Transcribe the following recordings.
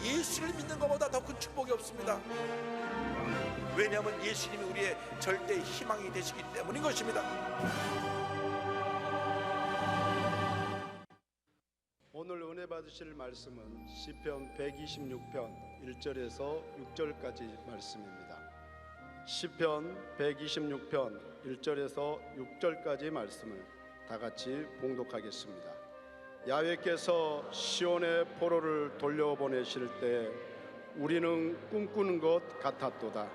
예수를 믿는 것보다 더 큰 축복이 없습니다. 왜냐하면 예수님이 우리의 절대 희망이 되시기 때문인 것입니다. 오늘 은혜 받으실 말씀은 시편 126편 1절에서 6절까지 말씀입니다. 시편 126편 1절에서 6절까지 말씀을 다 같이 봉독하겠습니다. 야훼께서 시온의 포로를 돌려보내실 때 우리는 꿈꾸는 것 같았도다.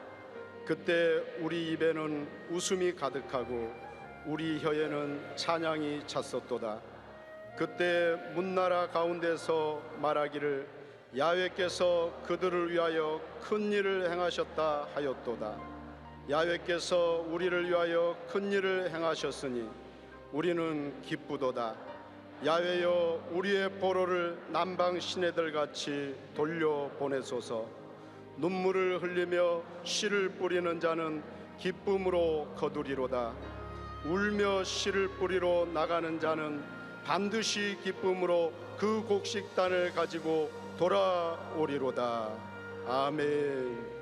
그때 우리 입에는 웃음이 가득하고 우리 혀에는 찬양이 찼었도다. 그때 문나라 가운데서 말하기를 야훼께서 그들을 위하여 큰 일을 행하셨다 하였도다. 야훼께서 우리를 위하여 큰 일을 행하셨으니 우리는 기쁘도다. 야훼여 우리의 포로를 남방 시내들같이 돌려보내소서. 눈물을 흘리며 씨를 뿌리는 자는 기쁨으로 거두리로다. 울며 씨를 뿌리러 나가는 자는 반드시 기쁨으로 그 곡식단을 가지고 돌아오리로다. 아멘.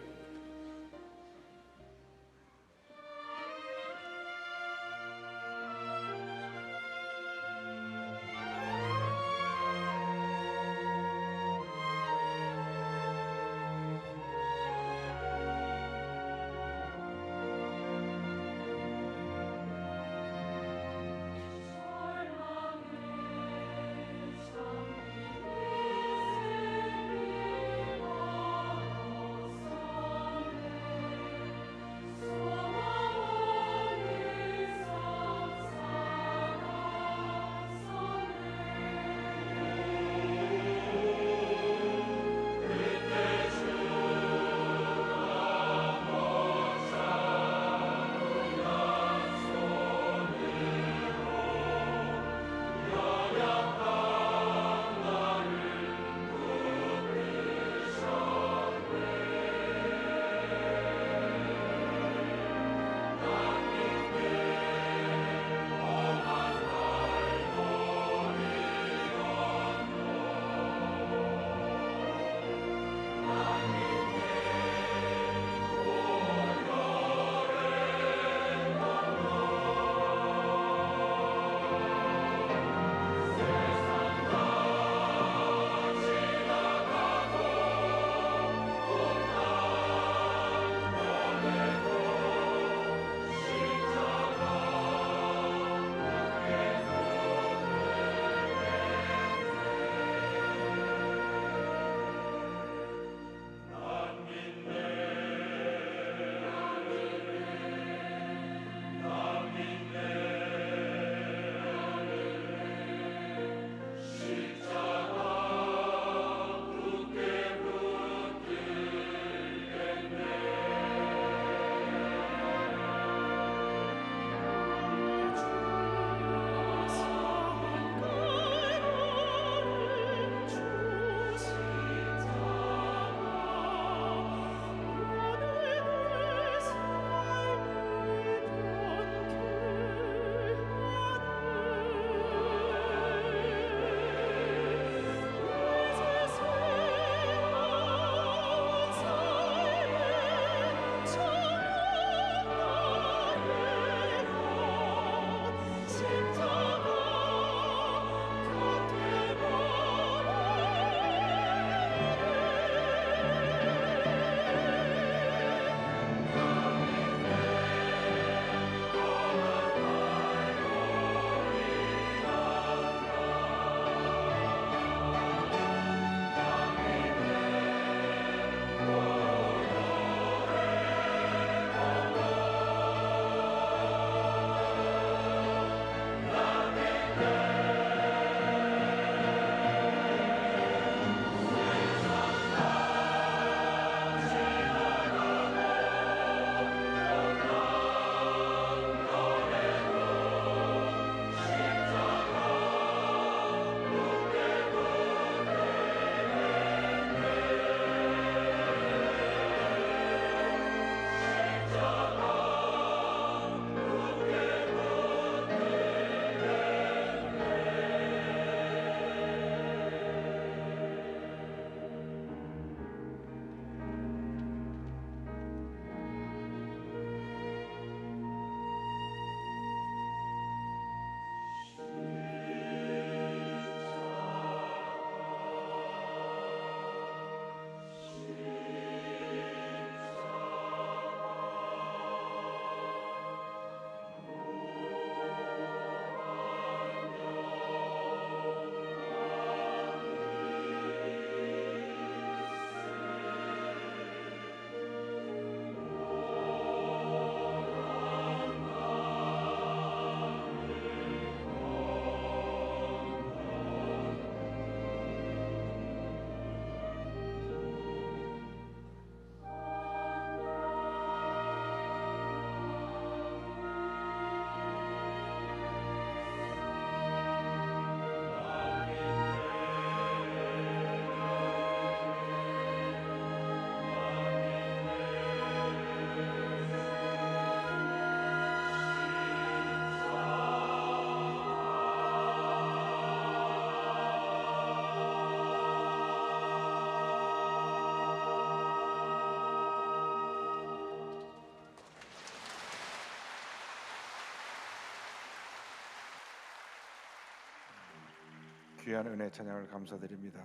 귀한 은혜 찬양을 감사드립니다.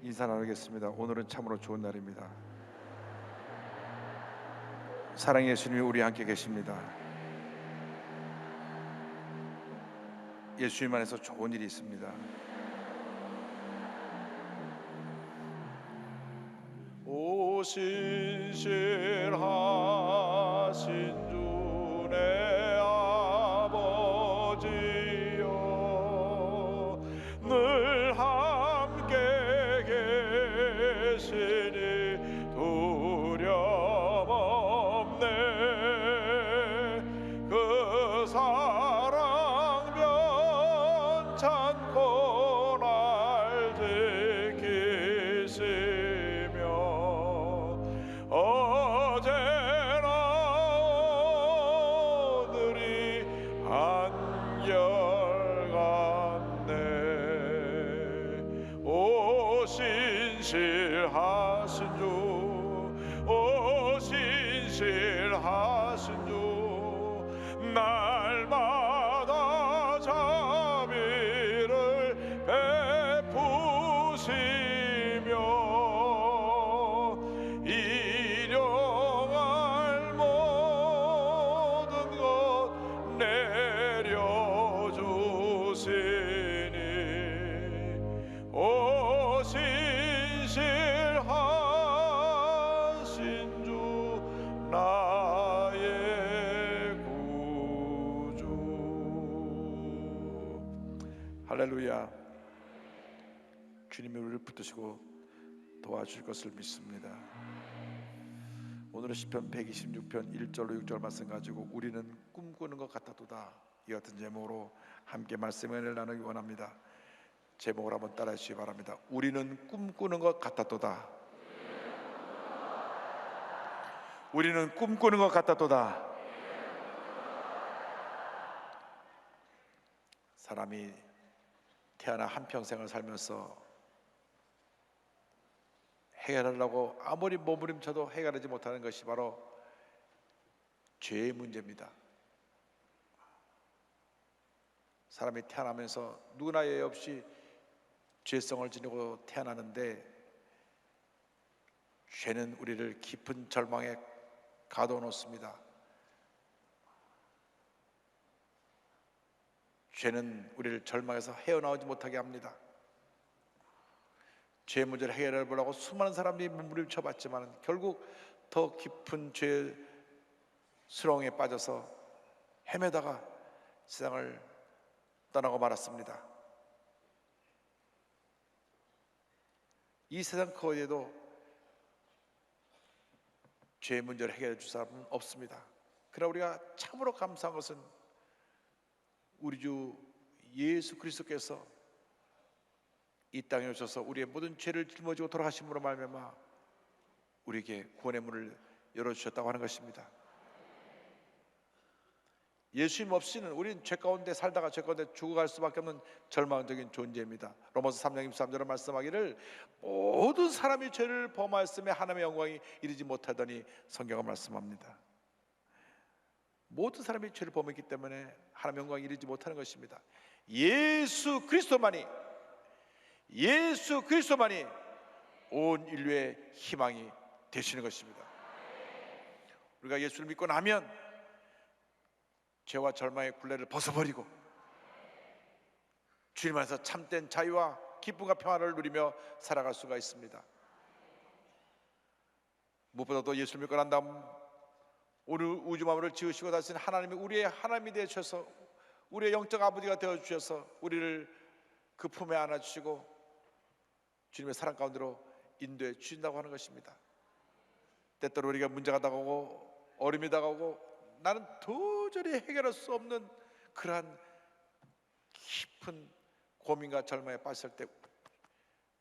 인사 나누겠습니다. 오늘은 참으로 좋은 날입니다. 사랑의 예수님이 우리 함께 계십니다. 예수님 안에서 좋은 일이 있습니다. 오 신실하신 주 내 아버지여 늘 함께 계시니 두려움 없네 그 사랑 변찮고 날 지키시며 어제나 오늘이 한결같네 오 신실하신 주 오 신실하신 주 날마다 자비를 베푸시며 일용할 모든 것 내려주시니 오 신실하신 주 나의 구주. 할렐루야. 주님이 우리를 붙드시고 도와줄 것을 믿습니다. 오늘은 시편 126편 1절로 6절 말씀 가지고 우리는 꿈꾸는 것 같아도다, 이 같은 제목으로 함께 말씀을 나누기 원합니다. 제목을 한번 따라해 주시기 바랍니다. 우리는 꿈꾸는 것 같았도다. 우리는 꿈꾸는 것 같았도다. 사람이 태어나 한평생을 살면서 해결하려고 아무리 몸부림쳐도 해결하지 못하는 것이 바로 죄의 문제입니다. 사람이 태어나면서 누구나 예외 없이 죄성을 지니고 태어나는데 죄는 우리를 깊은 절망에 가둬놓습니다. 죄는 우리를 절망에서 헤어나오지 못하게 합니다. 죄 문제를 해결해 보려고 수많은 사람들이 몸부림쳐 봤지만 결국 더 깊은 죄의 수렁에 빠져서 헤매다가 세상을 떠나고 말았습니다. 이 세상 그 어디에도 죄의 문제를 해결해 줄 사람은 없습니다. 그러나 우리가 참으로 감사한 것은 우리 주 예수 그리스도께서 이 땅에 오셔서 우리의 모든 죄를 짊어지고 돌아가심으로 말미암아 우리에게 구원의 문을 열어주셨다고 하는 것입니다. 예수님 없이는 우리는 죄 가운데 살다가 죄 가운데 죽어갈 수밖에 없는 절망적인 존재입니다. 로마서 3장 23절에 말씀하기를 모든 사람이 죄를 범하였음에 하나님의 영광이 이르지 못하더니 성경은 말씀합니다. 모든 사람이 죄를 범했기 때문에 하나님의 영광이 이르지 못하는 것입니다. 예수 그리스도만이 온 인류의 희망이 되시는 것입니다. 우리가 예수를 믿고 나면 죄와 절망의 굴레를 벗어버리고 주님 안에서 참된 자유와 기쁨과 평화를 누리며 살아갈 수가 있습니다. 무엇보다도 예수를 믿고 난 다음 오늘 우주 만물을 지으시고 다스린 하나님이 우리의 하나님이 되셔서 우리의 영적 아버지가 되어주셔서 우리를 그 품에 안아주시고 주님의 사랑 가운데로 인도해 주신다고 하는 것입니다. 때때로 우리가 문제가 다가오고 어려움이 다가오고 나는 도저히 해결할 수 없는 그러한 깊은 고민과 절망에 빠졌을 때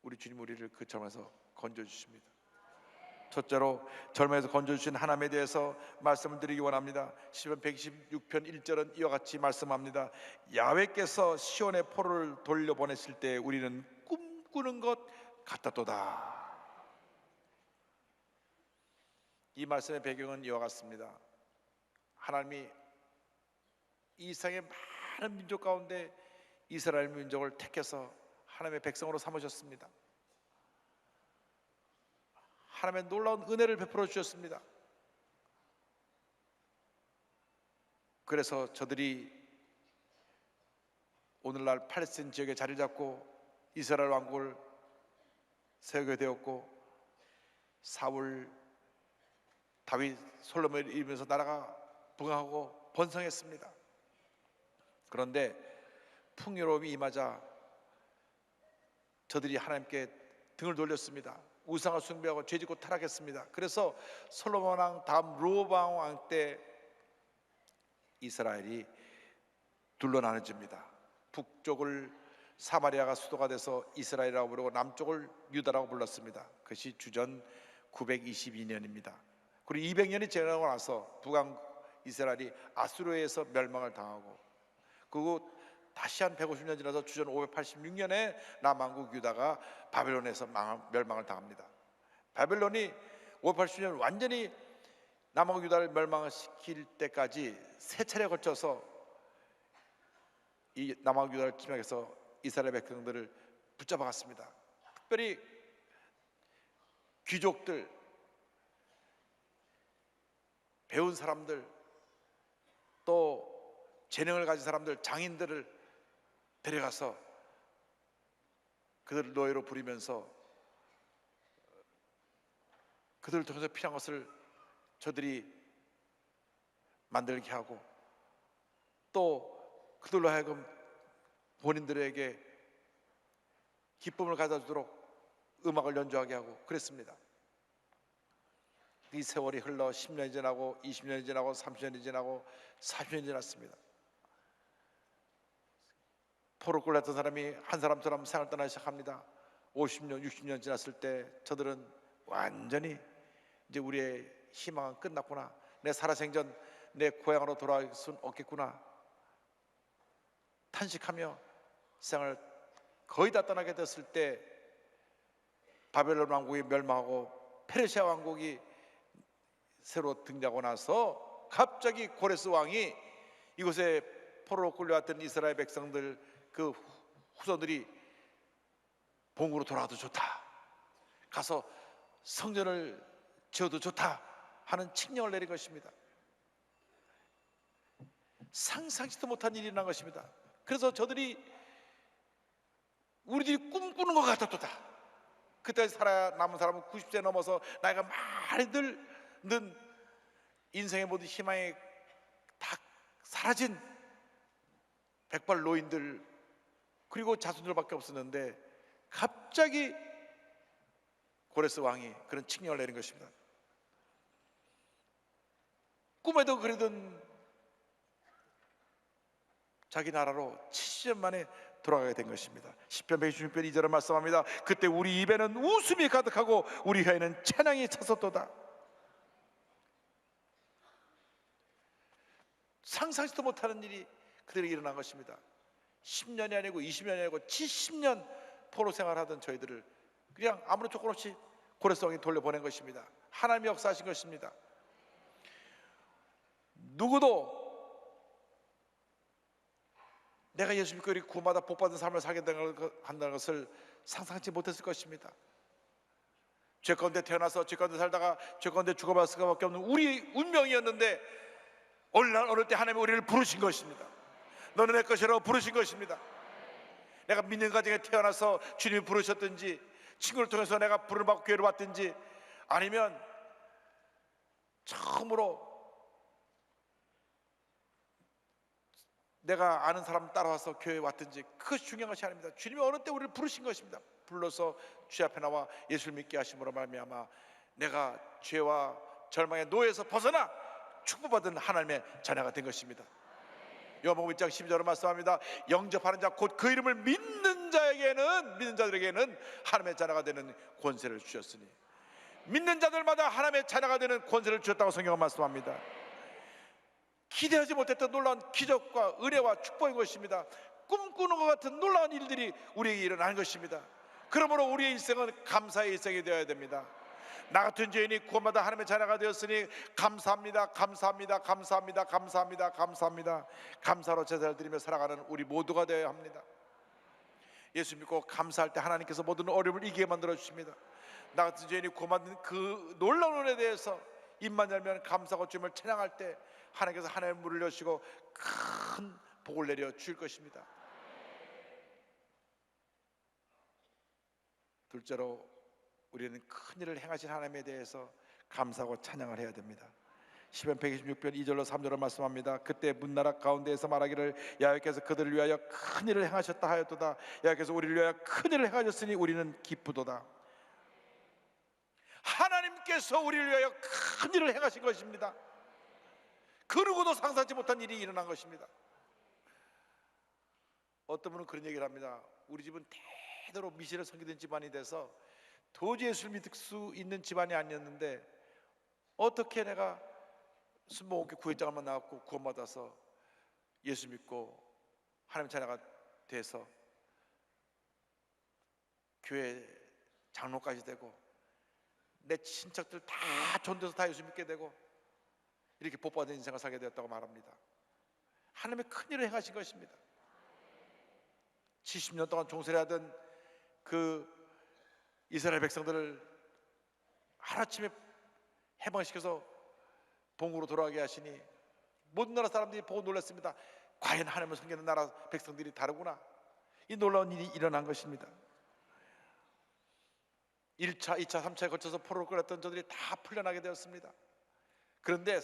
우리 주님 우리를 그 절망에서 건져주십니다. 첫째로 절망에서 건져주신 하나님에 대해서 말씀을 드리기 원합니다. 시편 126편 1절은 이와 같이 말씀합니다. 야훼께서 시온의 포로를 돌려보내실 때 우리는 꿈꾸는 것 같았도다. 이 말씀의 배경은 이와 같습니다. 하나님이 이 세상의 많은 민족 가운데 이스라엘 민족을 택해서 하나님의 백성으로 삼으셨습니다. 하나님의 놀라운 은혜를 베풀어 주셨습니다. 그래서 저들이 오늘날 팔레스틴 지역에 자리를 잡고 이스라엘 왕국을 세우게 되었고, 사울, 다윗, 솔로몬을 이루면서 나라가 부강하고 번성했습니다. 그런데 풍요로움이 임하자 저들이 하나님께 등을 돌렸습니다. 우상을 숭배하고 죄짓고 타락했습니다. 그래서 솔로몬 왕 다음 르호보암 왕 때 이스라엘이 둘로 나눠집니다. 북쪽을 사마리아가 수도가 돼서 이스라엘이라고 부르고 남쪽을 유다라고 불렀습니다. 그것이 주전 922년입니다. 그리고 200년이 지나고 나서 북왕 이스라엘이 아수르에서 멸망을 당하고, 그리고 다시 한 150년 지나서 주전 586년에 남왕국 유다가 바벨론에서 멸망을 당합니다. 바벨론이 580년 완전히 남왕국 유다를 멸망시킬 때까지 세 차례에 걸쳐서 이 남왕국 유다를 침략해서 이스라엘 백성들을 붙잡아갔습니다. 특별히 귀족들, 배운 사람들, 또 재능을 가진 사람들, 장인들을 데려가서 그들을 노예로 부리면서 그들을 통해서 필요한 것을 저들이 만들게 하고, 또 그들로 하여금 본인들에게 기쁨을 가져주도록 음악을 연주하게 하고 그랬습니다. 이 세월이 흘러 10년이 지나고 20년이 지나고 30년이 지나고 40년이 지났습니다. 포로 끌렸던 사람이 한 사람처럼 생을 떠나기 시작합니다. 50년, 60년 지났을 때 저들은 완전히 이제 우리의 희망은 끝났구나, 내 살아생전 내 고향으로 돌아갈 수는 없겠구나 탄식하며 세상을 거의 다 떠나게 됐을 때, 바벨론 왕국이 멸망하고 페르시아 왕국이 새로 등장하고 나서 갑자기 고레스 왕이 이곳에 포로로 끌려왔던 이스라엘 백성들, 그 후손들이 본국으로 돌아와도 좋다, 가서 성전을 지어도 좋다 하는 칙령을 내린 것입니다. 상상치도 못한 일이 일어난 것입니다. 그래서 저들이 우리들이 꿈꾸는 것 같았도다. 그때 살아야 남은 사람은 90세 넘어서 나이가 많이 든 인생의 모든 희망이 다 사라진 백발 노인들, 그리고 자손들밖에 없었는데 갑자기 고레스 왕이 그런 칙령을 내린 것입니다. 꿈에도 그리던 자기 나라로 70년 만에 돌아가게 된 것입니다. 시편 126편 2절을 말씀합니다. 그때 우리 입에는 웃음이 가득하고 우리 혀에는 찬양이 찼었도다. 상상치도 못하는 일이 그들에게 일어난 것입니다. 10년이 아니고 20년이 아니고 70년 포로 생활하던 저희들을 그냥 아무런 조건 없이 고레스 왕이 돌려보낸 것입니다. 하나님이 역사하신 것입니다. 누구도 내가 예수 믿고 이렇게 구원받아 복받은 삶을 살게 한다는 것을 상상치 못했을 것입니다. 죄 가운데 태어나서 죄 가운데 살다가 죄 가운데 죽어갈 수밖에 없는 우리 운명이었는데 어느 때 하나님이 우리를 부르신 것입니다. 너는 내 것이라고 부르신 것입니다. 내가 믿는 가정에 태어나서 주님이 부르셨든지, 친구를 통해서 내가 부름을 받고 교회를 왔든지, 아니면 처음으로 내가 아는 사람 따라와서 교회에 왔든지, 그것이 중요한 것이 아닙니다. 주님이 어느 때 우리를 부르신 것입니다. 불러서 주 앞에 나와 예수를 믿게 하심으로 말미암아 내가 죄와 절망의 노예에서 벗어나 축복받은 하나님의 자녀가 된 것입니다. 요한복음 1장 12절로 말씀합니다. 영접하는 자 곧 그 이름을 믿는 자들에게는 하나님의 자녀가 되는 권세를 주셨으니, 믿는 자들마다 하나님의 자녀가 되는 권세를 주셨다고 성경은 말씀합니다. 기대하지 못했던 놀라운 기적과 은혜와 축복인 것입니다. 꿈꾸는 것 같은 놀라운 일들이 우리에게 일어나는 것입니다. 그러므로 우리의 일생은 감사의 일생이 되어야 됩니다. 나 같은 죄인이 구원받아 하나님의 자녀가 되었으니 감사합니다, 감사합니다, 감사합니다, 감사합니다, 감사합니다. 감사로 제사를 드리며 살아가는 우리 모두가 되어야 합니다. 예수 믿고 감사할 때 하나님께서 모든 어려움을 이기게 만들어 주십니다. 나 같은 죄인이 구원받는 그 놀라운 은혜에 대해서 입만 열면 감사하고 주님을 찬양할 때 하나님께서 하나님의 문을 여시고 큰 복을 내려 주실 것입니다. 둘째로 우리는 큰 일을 행하신 하나님에 대해서 감사하고 찬양을 해야 됩니다. 시편 126편 2절로 3절을 말씀합니다. 그때 문나라 가운데에서 말하기를 여호와께서 그들을 위하여 큰 일을 행하셨다 하였도다. 여호와께서 우리를 위하여 큰 일을 행하셨으니 우리는 기쁘도다. 하나님께서 우리를 위하여 큰 일을 행하신 것입니다. 그 누구도 상상치 못한 일이 일어난 것입니다. 어떤 분은 그런 얘기를 합니다. 우리 집은 대대로 미신을 섬기던 집안이 돼서 도저히 예수를 믿을 수 있는 집안이 아니었는데 어떻게 내가 순복음교회 구회장만 나왔고 구원받아서 예수 믿고 하나님 자녀가 돼서 교회 장로까지 되고 내 친척들 다 좋은 데서 다 예수 믿게 되고 이렇게 복받은 인생을 살게 되었다고 말합니다. 하나님의 큰 일을 행하신 것입니다. 70년 동안 종살이하던 그 이스라엘 백성들을 하루아침에 해방시켜서 본국으로 돌아가게 하시니 모든 나라 사람들이 보고 놀랐습니다. 과연 하나님을 섬기는 나라 백성들이 다르구나. 이 놀라운 일이 일어난 것입니다. 1차, 2차, 3차에 거쳐서 포로를 끌었던 저들이 다 풀려나게 되었습니다. 그런데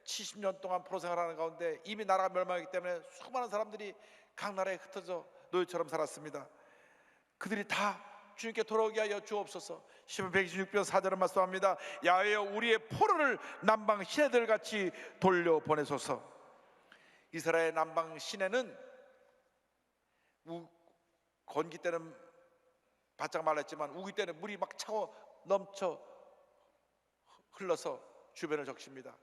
70년 동안 포로 생활하는 가운데 이미 나라가 멸망했기 때문에 수많은 사람들이 각 나라에 흩어져 노예처럼 살았습니다. 그들이 다 주님께 돌아오게 하여 주옵소서. 시편 126편 4절은 말씀합니다. 야훼여 우리의 포로를 남방 시내들 같이 돌려보내소서. 이스라엘 남방 시내는 건기 때는 바짝 말랐지만 우기 때는 물이 막 차고 넘쳐 흘러서 주변을 적십니다.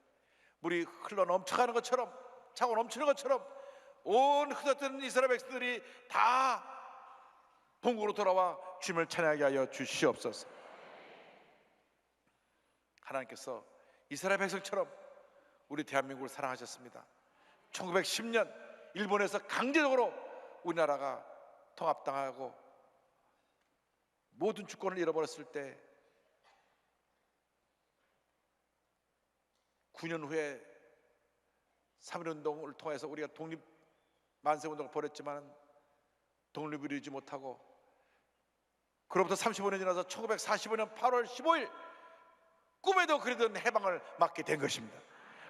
물이 흘러 넘쳐가는 것처럼 차고 넘치는 것처럼 온 흩어졌던 이스라엘 백성들이 다 본국으로 돌아와 주님을 찬양하게 하여 주시옵소서. 하나님께서 이스라엘 백성처럼 우리 대한민국을 사랑하셨습니다. 1910년 일본에서 강제적으로 우리나라가 통합당하고 모든 주권을 잃어버렸을 때 9년 후에 3.1운동을 통해서 우리가 독립 만세운동을 벌였지만 독립을 이루지 못하고 그로부터 35년 지나서 1945년 8월 15일 꿈에도 그리던 해방을 맞게 된 것입니다.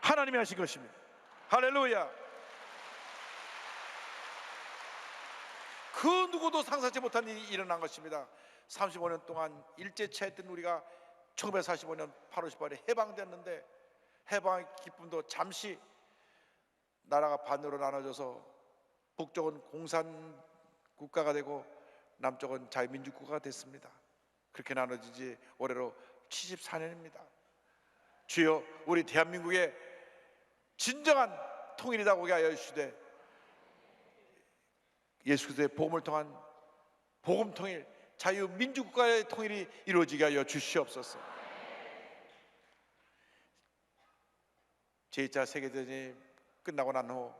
하나님이 하신 것입니다. 할렐루야. 그 누구도 상상치 못한 일이 일어난 것입니다. 35년 동안 일제차였던 우리가 1945년 8월 18일에 해방됐는데 해방의 기쁨도 잠시 나라가 반으로 나눠져서 북쪽은 공산 국가가 되고 남쪽은 자유민주국가가 됐습니다. 그렇게 나눠지지 올해로 74년입니다. 주여 우리 대한민국의 진정한 통일이라고 하여 주시되 예수 그리스도의 복음을 통한 복음 통일, 자유민주국가의 통일이 이루어지게 하여 주시옵소서. 제2차 세계대전이 끝나고 난 후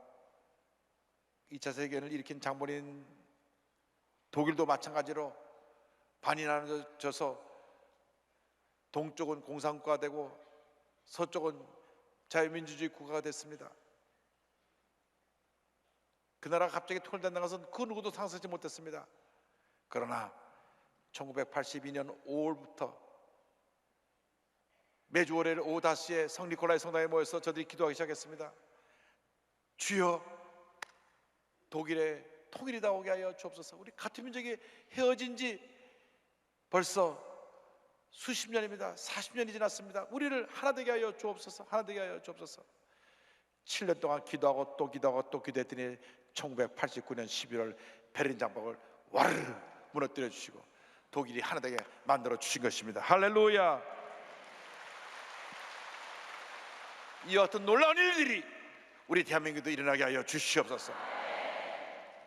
2차 세계대전을 일으킨 장본인 독일도 마찬가지로 반이 나눠져서 동쪽은 공산국가가 되고 서쪽은 자유민주주의 국가가 됐습니다. 그 나라가 갑자기 통일된다는 것은 그 누구도 상상하지 못했습니다. 그러나 1982년 5월부터 매주 월요일 오후 5시에 성니콜라이 성당에 모여서 저들이 기도하기 시작했습니다. 주여 독일의 통일이 나오게 하여 주옵소서. 우리 같은 민족이 헤어진 지 벌써 수십 년입니다. 40년이 지났습니다. 우리를 하나 되게 하여 주옵소서. 하나 되게 하여 주옵소서. 7년 동안 기도하고 또 기도하고 또 기도했더니 1989년 11월 베를린 장벽을 와르르 무너뜨려 주시고 독일이 하나 되게 만들어 주신 것입니다. 할렐루야. 이 어떤 놀라운 일들이 우리 대한민국도 일어나게 하여 주시옵소서.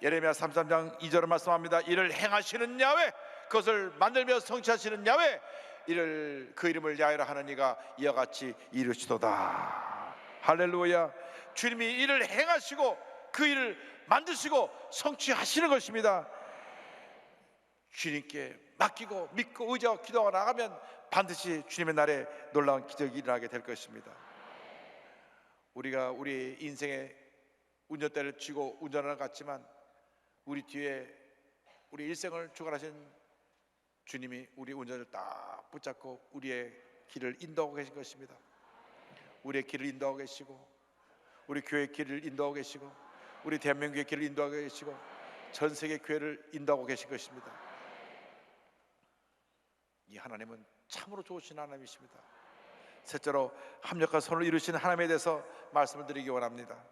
예레미야 33장 2절을 말씀합니다. 이를 행하시는 야훼, 그것을 만들며 성취하시는 야훼, 이를 그 이름을 야훼라 하는 이가 이와 같이 이루시도다. 할렐루야. 주님이 이를 행하시고 그 일을 만드시고 성취하시는 것입니다. 주님께 맡기고 믿고 의지하고 기도하고 나가면 반드시 주님의 날에 놀라운 기적이 일어나게 될 것입니다. 우리가 우리 인생의 운전대를 쥐고 운전하는 것 같지만 우리 뒤에 우리 일생을 주관하신 주님이 우리 운전을 딱 붙잡고 우리의 길을 인도하고 계신 것입니다. 우리의 길을 인도하고 계시고 우리 교회의 길을 인도하고 계시고 우리 대한민국의 길을 인도하고 계시고 전 세계 교회를 인도하고 계신 것입니다. 이 하나님은 참으로 좋으신 하나님이십니다. 셋째로 합력과 선을 이루신 하나님에 대해서 말씀을 드리기 원합니다.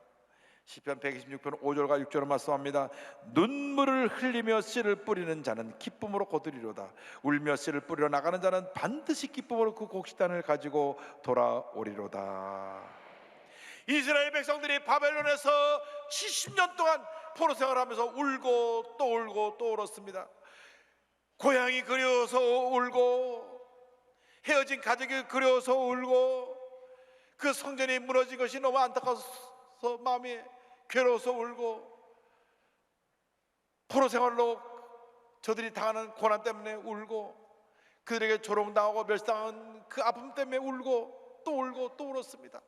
시편 126편 5절과 6절을 말씀합니다. 눈물을 흘리며 씨를 뿌리는 자는 기쁨으로 거두리로다. 울며 씨를 뿌리러 나가는 자는 반드시 기쁨으로 그 곡식단을 가지고 돌아오리로다. 이스라엘 백성들이 바벨론에서 70년 동안 포로 생활하면서 울고 또 울고 또 울었습니다. 고향이 그리워서 울고 헤어진 가족이 그리워서 울고 그 성전이 무너진 것이 너무 안타까워서 마음이 괴로워서 울고 포로 생활로 저들이 당하는 고난 때문에 울고 그들에게 조롱당하고 멸시당한 그 아픔 때문에 울고 또 울었습니다.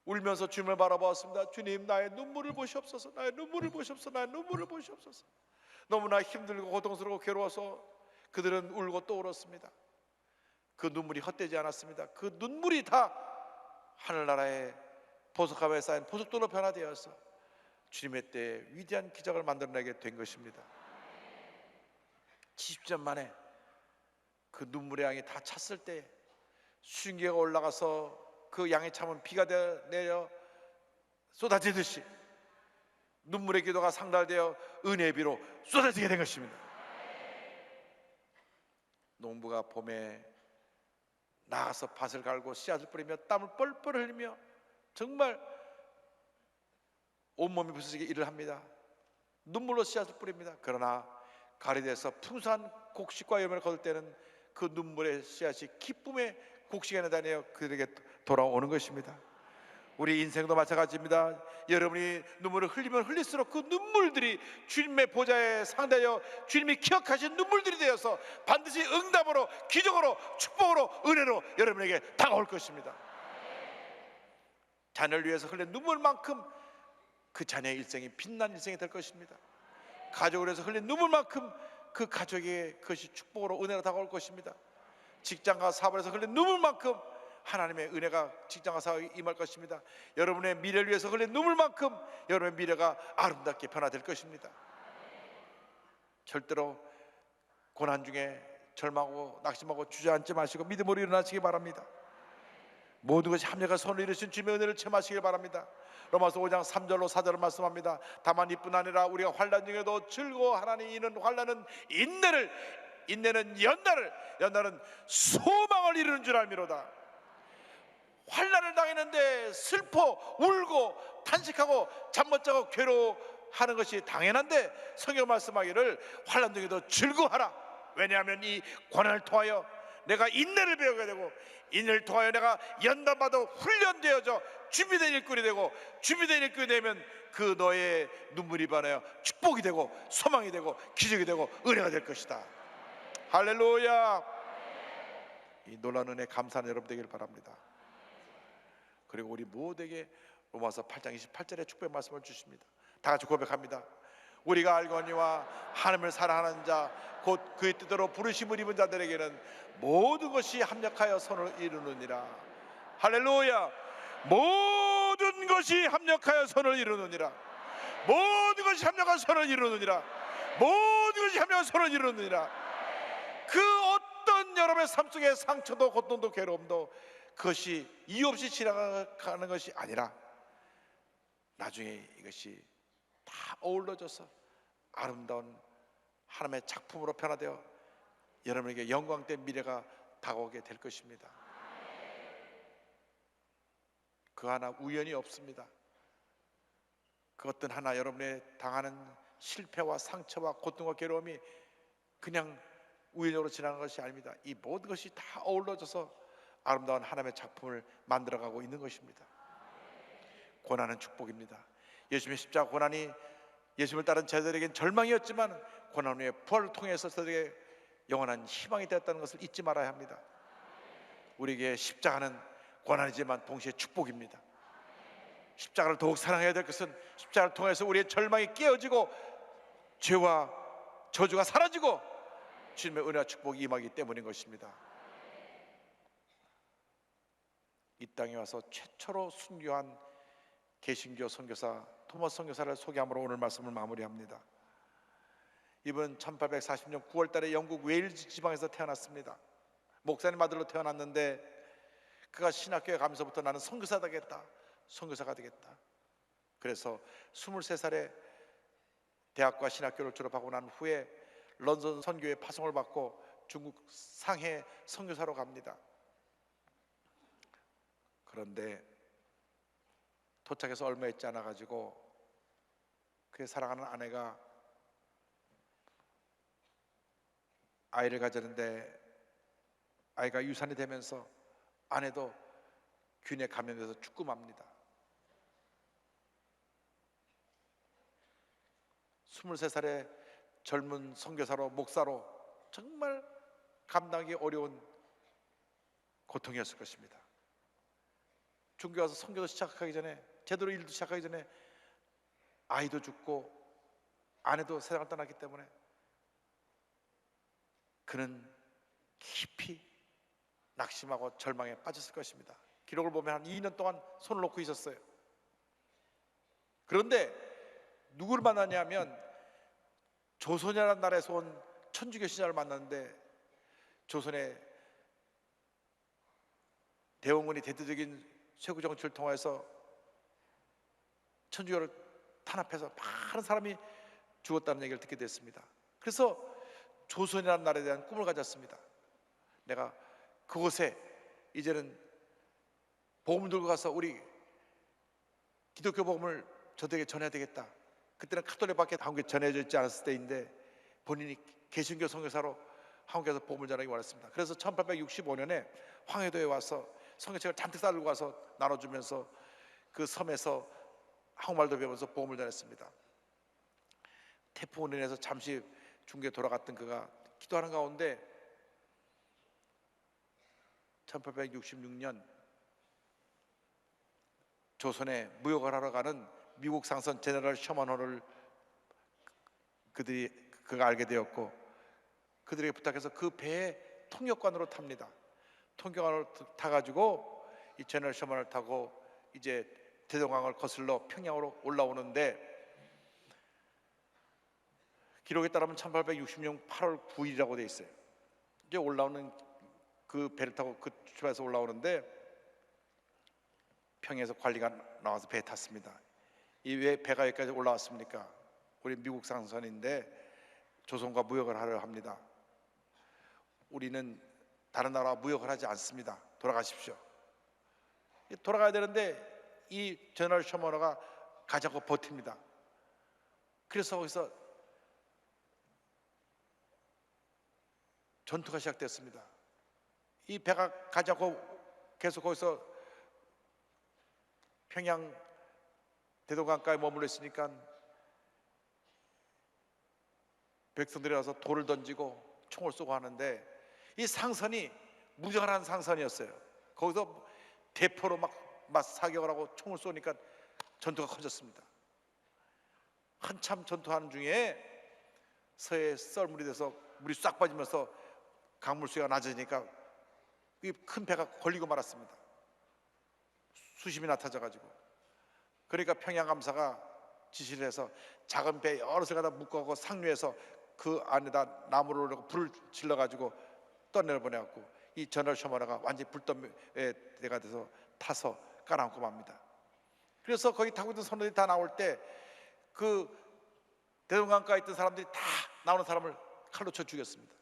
울면서 주님을 바라보았습니다. 주님, 나의 눈물을 보시옵소서. 나의 눈물을 보시옵소서. 나의 눈물을 보시옵소서. 너무나 힘들고 고통스럽고 괴로워서 그들은 울고 또 울었습니다. 그 눈물이 헛되지 않았습니다. 그 눈물이 다 하늘나라의 보석함에 쌓인 보석돌로 변화되어서 주님의 때에 위대한 기적을 만들어내게 된 것입니다. 70년 만에 그 눈물의 양이 다 찼을 때 수증기가 올라가서 그 양의 참은 비가 내려 쏟아지듯이 눈물의 기도가 상달되어 은혜의 비로 쏟아지게 된 것입니다. 농부가 봄에 나가서 밭을 갈고 씨앗을 뿌리며 땀을 뻘뻘 흘리며 정말 온몸이 부서지게 일을 합니다. 눈물로 씨앗을 뿌립니다. 그러나 가을이 돼서 풍성한 곡식과 열매를 거둘 때는 그 눈물의 씨앗이 기쁨의 곡식에 다녀 그들에게 돌아오는 것입니다. 우리 인생도 마찬가지입니다. 여러분이 눈물을 흘리면 흘릴수록 그 눈물들이 주님의 보좌에 상대하여 주님이 기억하신 눈물들이 되어서 반드시 응답으로 기적으로 축복으로 은혜로 여러분에게 다가올 것입니다. 자녀를 위해서 흘린 눈물만큼 그 자녀의 일생이 빛난 일생이 될 것입니다. 가족을 위해서 흘린 눈물만큼 그 가족의 그것이 축복으로 은혜로 다가올 것입니다. 직장과 사업에서 흘린 눈물만큼 하나님의 은혜가 직장과 사업에 임할 것입니다. 여러분의 미래를 위해서 흘린 눈물만큼 여러분의 미래가 아름답게 변화될 것입니다. 절대로 고난 중에 절망하고 낙심하고 주저앉지 마시고 믿음으로 일어나시기 바랍니다. 모든 것이 합력한 손을 이루신 주님의 은혜를 체험하시길 바랍니다. 로마서 5장 3절로 4절을 말씀합니다. 다만 이뿐 아니라 우리가 환난 중에도 즐거워하나니 이는 환난은 인내는 연단은 소망을 이루는 줄 알미로다. 환난을 당했는데 슬퍼 울고 탄식하고 잠 못 자고 괴로워하는 것이 당연한데 성경 말씀하기를 환난 중에도 즐거워하라. 왜냐하면 이 고난을 통하여 내가 인내를 배우게 되고 인내를 통하여 내가 연단받아 훈련되어져 준비된 일꾼이 되고 준비된 일꾼이 되면 그 너의 눈물이 변하여 축복이 되고 소망이 되고 기적이 되고 은혜가 될 것이다. 할렐루야. 이 놀라운 은혜 감사하는 여러분 되기를 바랍니다. 그리고 우리 모두에게 로마서 8장 28절에 축복의 말씀을 주십니다. 다 같이 고백합니다. 우리가 알거니와 하나님을 사랑하는 자 곧 그의 뜻대로 부르심을 입은 자들에게는 모든 것이 합력하여 선을 이루느니라. 할렐루야. 모든 것이 합력하여 선을 이루느니라. 모든 것이 합력하여 선을 이루느니라. 모든 것이 합력하여 선을 이루느니라. 그 어떤 여러분의 삶 속에 상처도 고통도 괴로움도 그것이 이유 없이 지나가는 것이 아니라 나중에 이것이 다 어우러져서 아름다운 하나님의 작품으로 변화되어 여러분에게 영광된 미래가 다가오게 될 것입니다. 그 하나 우연이 없습니다. 그 어떤 하나 여러분의 당하는 실패와 상처와 고통과 괴로움이 그냥 우연적으로 지나가는 것이 아닙니다. 이 모든 것이 다 어우러져서 아름다운 하나님의 작품을 만들어가고 있는 것입니다. 고난은 축복입니다. 예수님의 십자가 고난이 예수님을 따른 제자들에겐 절망이었지만 고난 후에 부활을 통해서 저에게 영원한 희망이 되었다는 것을 잊지 말아야 합니다. 우리에게 십자가는 고난이지만 동시에 축복입니다. 십자가를 더욱 사랑해야 될 것은 십자가를 통해서 우리의 절망이 깨어지고 죄와 저주가 사라지고 주님의 은혜와 축복이 임하기 때문인 것입니다. 이 땅에 와서 최초로 순교한 개신교 선교사 토마스 선교사를 소개함으로 오늘 말씀을 마무리합니다. 이분 1840년 9월 달에 영국 웨일즈 지방에서 태어났습니다. 목사님 아들로 태어났는데 그가 신학교에 가면서부터 나는 선교사가 되겠다, 선교사가 되겠다. 그래서 23살에 대학과 신학교를 졸업하고 난 후에 런던 선교회 파송을 받고 중국 상해 선교사로 갑니다. 그런데 도착해서 얼마 있지 않아 가지고 그의 사랑하는 아내가 아이를 가졌는데 아이가 유산이 되면서 아내도 균에 감염돼서 죽고 맙니다. 23살의 젊은 선교사로 목사로 정말 감당하기 어려운 고통이었을 것입니다. 중교 와서 선교도 시작하기 전에, 제대로 일도 시작하기 전에 아이도 죽고 아내도 세상을 떠났기 때문에 그는 깊이 낙심하고 절망에 빠졌을 것입니다. 기록을 보면 한 2년 동안 손을 놓고 있었어요. 그런데 누구를 만났냐면 조선이라는 나라에서 온 천주교 신자를 만났는데, 조선의 대원군이 대대적인 쇄구 정치를 통해서 천주교를 탄압해서 많은 사람이 죽었다는 얘기를 듣게 됐습니다. 그래서 조선이라는 나라에 대한 꿈을 가졌습니다. 내가 그곳에 이제는 복음을 들고 가서 우리 기독교 복음을 저들에게 전해야 되겠다. 그때는 카톨릭밖에 한국에 전해져 있지 않았을 때인데 본인이 개신교 선교사로 한국에서 복음을 전하기 원했습니다. 그래서 1865년에 황해도에 와서 성경책을 잔뜩 싸들고 와서 나눠주면서 그 섬에서 한국말도 배우면서 복음을 전했습니다. 태풍으로 인해서 잠시 중국에 돌아갔던 그가 기도하는 가운데 1866년 조선에 무역을 하러 가는 미국 상선 제너럴 셔먼호를 그가 알게 되었고, 그들에게 부탁해서 그 배에 통역관으로 탑니다. 통역관으로 타가지고 이 제너럴 셔먼을 타고 이제 대동강을 거슬러 평양으로 올라오는데, 기록에 따르면 1860년 8월 9일이라고 되어 있어요. 이제 올라오는 그 배를 타고 그 출발해서 올라오는데 평양에서 관리가 나와서 배에 탔습니다. 이 왜 배가 여기까지 올라왔습니까? 우리 미국 상선인데 조선과 무역을 하려 합니다. 우리는 다른 나라와 무역을 하지 않습니다. 돌아가십시오. 돌아가야 되는데 이 제너럴 셔먼호가 가자고 버팁니다. 그래서 거기서 전투가 시작됐습니다. 이 배가 가자고 계속 거기서 평양 대동강가에 머물러 있으니까 백성들이 와서 돌을 던지고 총을 쏘고 하는데, 이 상선이 무장한 상선이었어요. 거기서 대포로 막 사격을 하고 총을 쏘니까 전투가 커졌습니다. 한참 전투하는 중에 서해에 썰물이 돼서 물이 싹 빠지면서 강물 수위가 낮아지니까 이 큰 배가 걸리고 말았습니다. 수심이 낮아져가지고. 그러니까 평양감사가 지시를 해서 작은 배 여러 척 갖다 묶어갖고 상류에서 그 안에다 나무를 올리고 불을 질러가지고 떠내보내갖고 이 제너럴 셔먼호가 완전히 불더미가 돼서 타서 깔아앉고 맙니다. 그래서 거기 타고 있던 선원들이 다 나올 때 그 대동강가에 있던 사람들이 다 나오는 사람을 칼로 쳐 죽였습니다.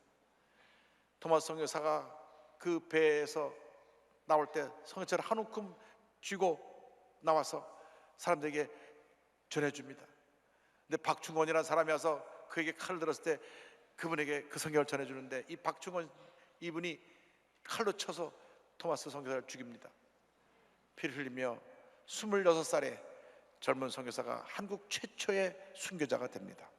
토마스 선교사가 그 배에서 나올 때 성경책을 한 움큼 쥐고 나와서 사람들에게 전해줍니다. 근데 박충원이라는 사람이 와서 그에게 칼을 들었을 때 그분에게 그 성경을 전해주는데, 이 박충원 이분이 칼로 쳐서 토마스 선교사를 죽입니다. 피를 흘리며 26살의 젊은 선교사가 한국 최초의 순교자가 됩니다.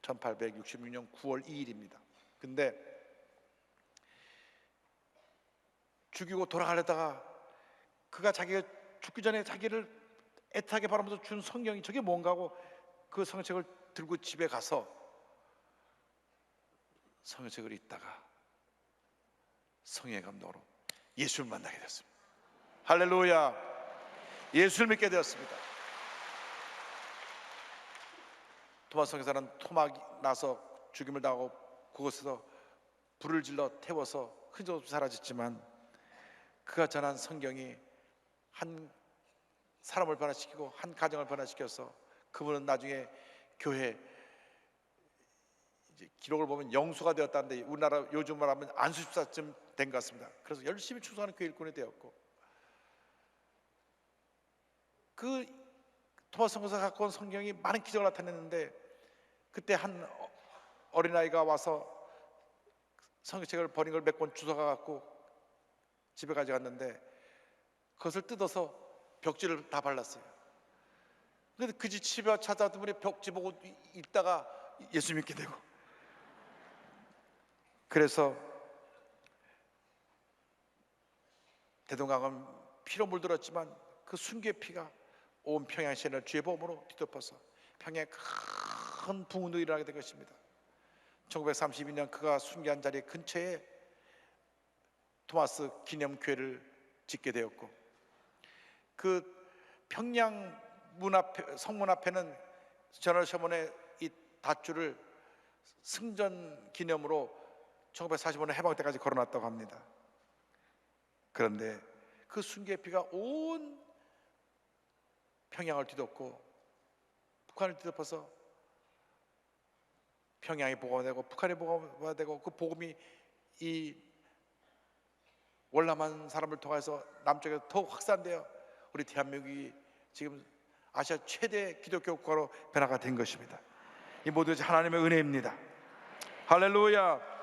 1866년 9월 2일입니다. 근데 죽이고 돌아가려다가 그가 자기가 죽기 전에 자기를 애타게 바라면서 준 성경이 저게 뭔가 하고 그 성경책을 들고 집에 가서 성경책을 읽다가 성령의 감동으로 예수를 만나게 되었습니다. 할렐루야. 예수를 믿게 되었습니다. 토마 선교사는 토막이 나서 죽임을 당하고 그곳에서 불을 질러 태워서 흔적없이 사라졌지만 그가 전한 성경이 한 사람을 변화시키고 한 가정을 변화시켜서 그분은 나중에 교회 이제 기록을 보면 영수가 되었다는데 우리나라 요즘 말하면 안수집사쯤 된 것 같습니다. 그래서 열심히 충성하는 교회 일꾼이 되었고, 그 토마스 선교사가 갖고 온 성경이 많은 기적을 나타냈는데 그때 한 어린아이가 와서 성경책을 버린 걸 몇 권 주워가 갖고 집에 가져갔는데 그것을 뜯어서 벽지를 다 발랐어요. 그런데 그 집 집에 찾아왔던 분이 벽지 보고 읽다가 예수 믿게 되고, 그래서 대동강은 피로 물들었지만 그 순교의 피가 온 평양시를 주의 보험으로 뒤덮어서 평양에 큰 부흥도 일어나게 된 것입니다. 1932년 그가 순교한 자리 근처에 토마스 기념교회를 짓게 되었고, 그 평양 문 앞에, 성문 앞에는 전월셔문의 이 닷줄을 승전 기념으로 1945년 해방 때까지 걸어놨다고 합니다. 그런데 그 순교의 피가 온 평양을 뒤덮고 북한을 뒤덮어서 평양이 복음화 되고 북한이 복음화 되고 그 복음이 이 월남한 사람을 통해서 남쪽에 더욱 확산되어 우리 대한민국이 지금 아시아 최대 기독교 국가로 변화가 된 것입니다. 이 모두 하나님의 은혜입니다. 할렐루야.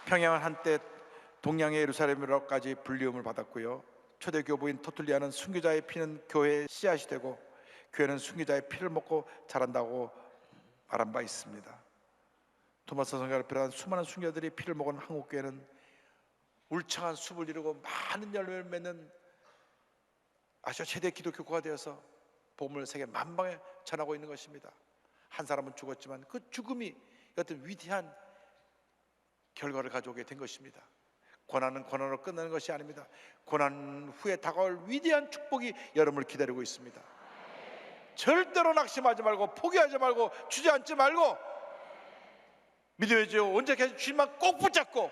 평양은 한때 동양의 예루살렘으로까지 불리움을 받았고요, 초대 교부인 터툴리아는 순교자의 피는 교회의 씨앗이 되고 교회는 순교자의 피를 먹고 자란다고 말한 바 있습니다. 토마스 선교사를 비롯한 수많은 순교자들이 피를 먹은 한국교회는 울창한 숲을 이루고 많은 열매를 맺는 아시아 최대 기독교가 되어서 복음을 세계 만방에 전하고 있는 것입니다. 한 사람은 죽었지만 그 죽음이 어떤 위대한 결과를 가져오게 된 것입니다. 고난은 고난으로 끝나는 것이 아닙니다. 고난 후에 다가올 위대한 축복이 여러분을 기다리고 있습니다. 절대로 낙심하지 말고 포기하지 말고 주저앉지 말고 믿어야죠. 언제까지 주님만 꼭 붙잡고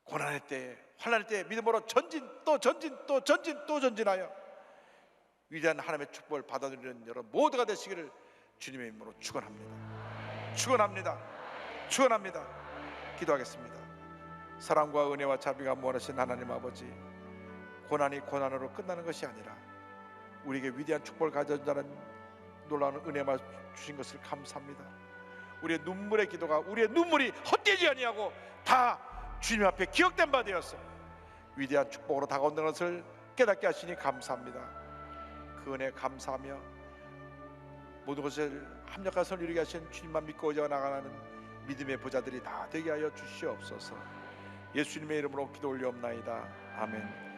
고난의 때에, 환난의 때에 믿음으로 전진 또 전진 또 전진 또 전진하여 위대한 하나님의 축복을 받아들이는 여러분 모두가 되시기를 주님의 이름으로 축원합니다. 축원합니다. 축원합니다. 기도하겠습니다. 사랑과 은혜와 자비가 무한하신 하나님 아버지, 고난이 고난으로 끝나는 것이 아니라 우리에게 위대한 축복을 가져준다는 놀라운 은혜만 주신 것을 감사합니다. 우리의 눈물의 기도가, 우리의 눈물이 헛되지 아니하고 다 주님 앞에 기억된 바 되어서 위대한 축복으로 다가온다는 것을 깨닫게 하시니 감사합니다. 그 은혜 감사하며 모든 것을 합력한 선을 이루게 하신 주님만 믿고 의지하여 나가는 믿음의 보좌들이 다 되게 하여 주시옵소서. 예수님의 이름으로 기도 올리옵나이다. 아멘.